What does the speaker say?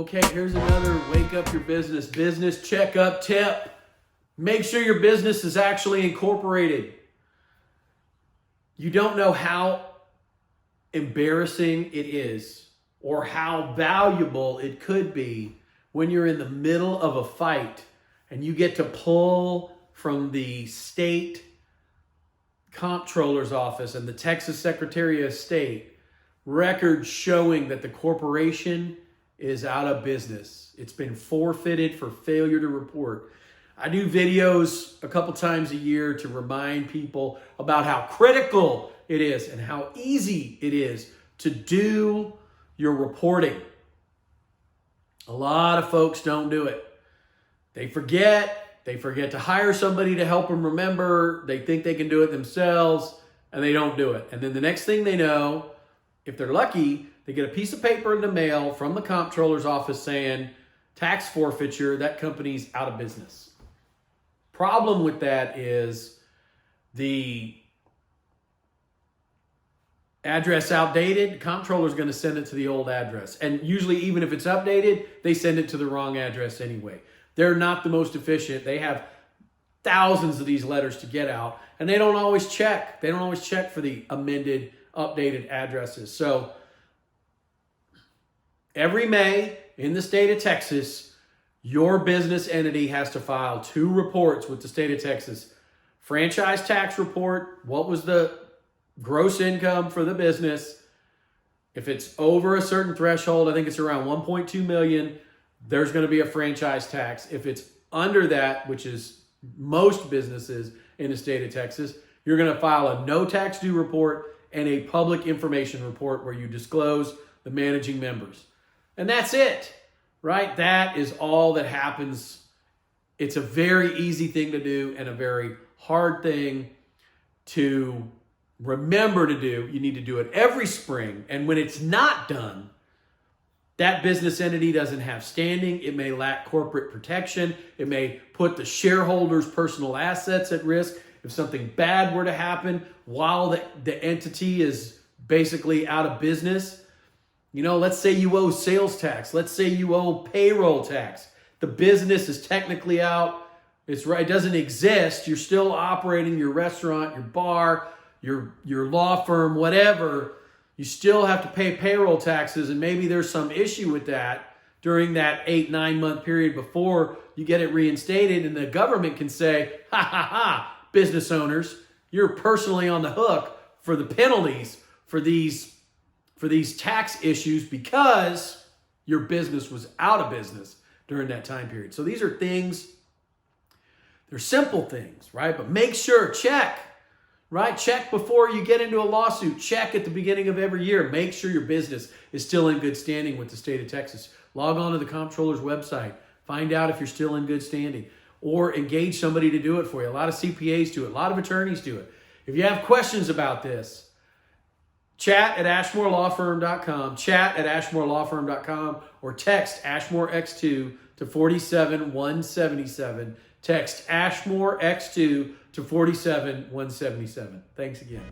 Okay, here's another wake up your business checkup tip. Make sure your business is actually incorporated. You don't know how embarrassing it is or how valuable it could be when you're in the middle of a fight and you get to pull from the state comptroller's office and the Texas Secretary of State records showing that the corporation is out of business. It's been forfeited for failure to report. I do videos a couple times a year to remind people about how critical it is and how easy it is to do your reporting. A lot of folks don't do it. They forget to hire somebody to help them remember. They think they can do it themselves and they don't do it. And then the next thing they know, if they're lucky, they get a piece of paper in the mail from the comptroller's office saying, tax forfeiture, that company's out of business. Problem with that is the address outdated, the comptroller's going to send it to the old address. And usually, even if it's updated, they send it to the wrong address anyway. They're not the most efficient. They have thousands of these letters to get out, and they don't always check. They don't always check for the amended, updated addresses. So every May in the state of Texas, your business entity has to file 2 reports with the state of Texas. Franchise tax report, what was the gross income for the business? If it's over a certain threshold, I think it's around 1.2 million, there's going to be a franchise tax. If it's under that, which is most businesses in the state of Texas, you're going to file a no tax due report and a public information report where you disclose the managing members. And that's it, right? That is all that happens. It's a very easy thing to do and a very hard thing to remember to do. You need to do it every spring. And when it's not done, that business entity doesn't have standing. It may lack corporate protection. It may put the shareholders' personal assets at risk if something bad were to happen while the entity is basically out of business. You know, let's say you owe sales tax. Let's say you owe payroll tax. The business is technically out. It doesn't exist. You're still operating your restaurant, your bar, your law firm, whatever. You still have to pay payroll taxes, and maybe there's some issue with that during that 8-9 month period before you get it reinstated, and the government can say, ha ha ha, business owners, you're personally on the hook for the penalties for these tax issues because your business was out of business during that time period. So these are things, they're simple things, right? But make sure, check. Right? Check before you get into a lawsuit. Check at the beginning of every year. Make sure your business is still in good standing with the state of Texas. Log on to the comptroller's website. Find out if you're still in good standing. Or engage somebody to do it for you. A lot of CPAs do it. A lot of attorneys do it. If you have questions about this, chat at ashmorelawfirm.com, chat at ashmorelawfirm.com, or text Ashmore X2 to 47177. Text Ashmore X2 to 47177. Thanks again.